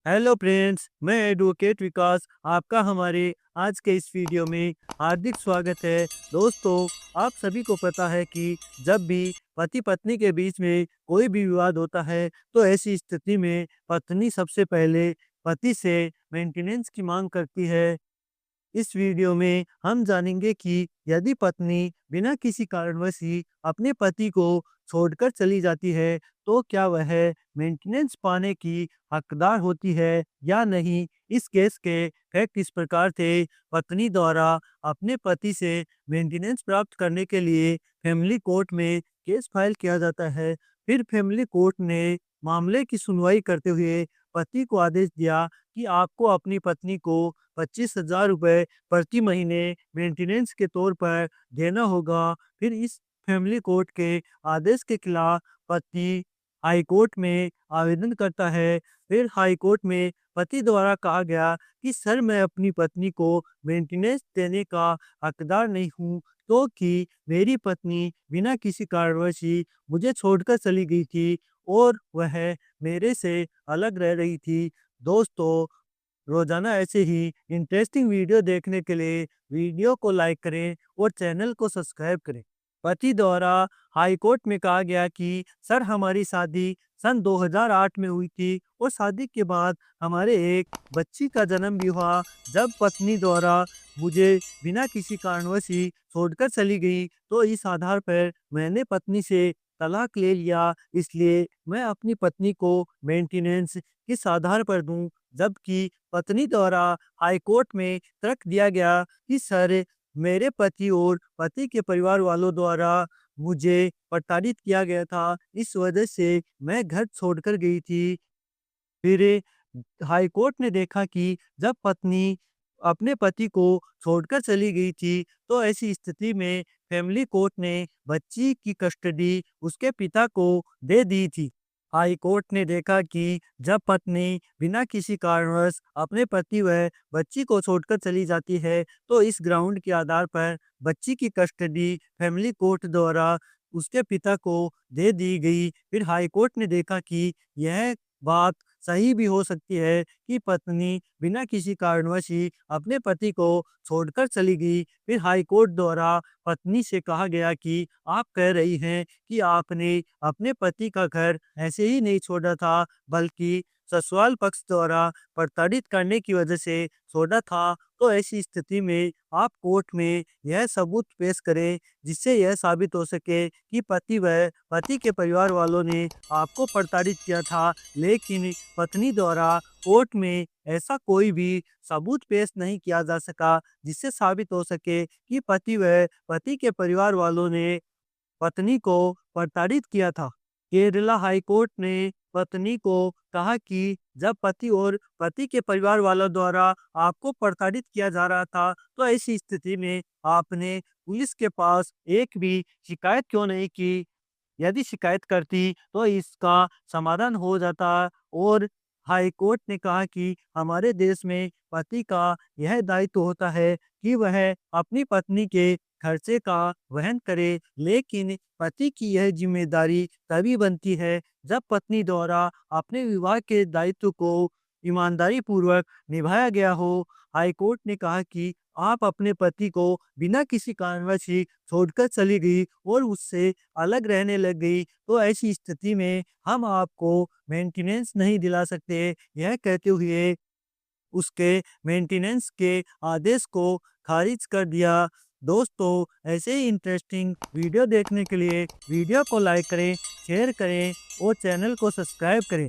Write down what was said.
Hello friends, मैं advocate विकास आपका हमारे आज के इस वीडियो में हार्दिक स्वागत है। दोस्तों, आप सभी को पता है कि जब भी पति पत्नी के बीच में कोई भी विवाद होता है तो ऐसी स्थिति में पत्नी सबसे पहले पति से मेंटेनेंस की मांग करती है। इस वीडियो में हम जानेंगे कि यदि पत्नी बिना किसी कारणवश ही अपने पति को छोड़कर चली जाती है, तो क्या वह मेंटेनेंस पाने की हकदार होती है या नहीं। इस केस के फैक्ट इस प्रकार थे। पत्नी द्वारा अपने पति से मेंटेनेंस प्राप्त करने के लिए फैमिली कोर्ट में केस फाइल किया जाता है। फिर फैमिली कोर्ट ने मामले की सुनवाई करते हुए पति को आदेश दिया कि आपको अपनी पत्नी को 25,000 रुपये प्रति महीने मेंटेनेंस के तौर पर देना होगा। फिर इस फैमिली कोर्ट के आदेश के खिलाफ पति हाई कोर्ट में आवेदन करता है। फिर हाई कोर्ट में पति द्वारा कहा गया कि सर, मैं अपनी पत्नी को मेंटेनेंस देने का हकदार नहीं हूँ, क्योंकि मेरी पत्नी बिना किसी कारणवश ही मुझे छोड़कर चली गई थी और वह मेरे से अलग रह रही थी। दोस्तों, रोजाना ऐसे ही इंटरेस्टिंग वीडियो देखने के लिए वीडियो को लाइक करें और चैनल को सब्सक्राइब करें। पति द्वारा हाई कोर्ट में कहा गया कि सर, हमारी शादी सन 2008 में हुई थी और शादी के बाद हमारे एक बच्ची का जन्म भी हुआ। जब पत्नी द्वारा मुझे बिना किसी कारणवश ही छोड़कर चली गई तो इस आधार पर मैंने पत्नी से तलाक ले लिया, इसलिए मैं अपनी पत्नी को मेंटेनेंस किस आधार पर दूं। जबकि पत्नी द्वारा हाई कोर्ट में तर्क दिया गया कि सर, मेरे पति और पति के परिवार वालों द्वारा मुझे प्रताड़ित किया गया था, इस वजह से मैं घर छोड़कर गई थी। फिर हाई कोर्ट ने देखा कि जब पत्नी अपने पति को छोड़कर चली गई थी, तो ऐसी स्थिति में फैमिली कोर्ट ने बच्ची की कस्टडी उसके पिता को दे दी थी। हाई कोर्ट ने देखा कि जब पत्नी बिना किसी कारणवश अपने पति व बच्ची को छोड़कर चली जाती है, तो इस ग्राउंड के आधार पर बच्ची की कस्टडी फैमिली कोर्ट द्वारा उसके पिता को दे दी गई। फिर हाई कोर्ट ने देखा कि यह बात सही भी हो सकती है कि पत्नी बिना किसी कारणवश ही अपने पति को छोड़कर चली गई। फिर हाई कोर्ट द्वारा पत्नी से कहा गया कि आप कह रही हैं कि आपने अपने पति का घर ऐसे ही नहीं छोड़ा था, बल्कि ससुराल पक्ष द्वारा प्रताड़ित करने की वजह से छोड़ा था। तो ऐसी स्थिति में आप कोर्ट में यह सबूत पेश करें जिससे यह साबित हो सके कि पति व पति के परिवार वालों ने आपको प्रताड़ित किया था। लेकिन पत्नी द्वारा कोर्ट में ऐसा कोई भी सबूत पेश नहीं किया जा सका जिससे साबित हो सके कि पति व पति के परिवार वालों ने पत्नी को प्रताड़ित किया था। केरला हाई कोर्ट ने पत्नी को कहा कि जब पति और पति के परिवार वालों द्वारा आपको प्रताड़ित किया जा रहा था, तो ऐसी स्थिति में आपने पुलिस के पास एक भी शिकायत क्यों नहीं की। यदि शिकायत करती तो इसका समाधान हो जाता। और हाई कोर्ट ने कहा कि हमारे देश में पति का यह दायित्व होता है कि वह अपनी पत्नी के खर्चे का वहन करे, लेकिन पति की यह जिम्मेदारी तभी बनती है जब पत्नी द्वारा अपने विवाह के दायित्व को ईमानदारी पूर्वक निभाया गया हो। हाई कोर्ट ने कहा कि आप अपने पति को बिना किसी कारणवश ही छोड़कर चली गई और उससे अलग रहने लग गई, तो ऐसी स्थिति में हम आपको मेंटेनेंस नहीं दिला सकते। यह कहते हुए उसके मेंटेनेंस के आदेश को खारिज कर दिया। दोस्तों, ऐसे ही इंटरेस्टिंग वीडियो देखने के लिए वीडियो को लाइक करें, शेयर करें और चैनल को सब्सक्राइब करें।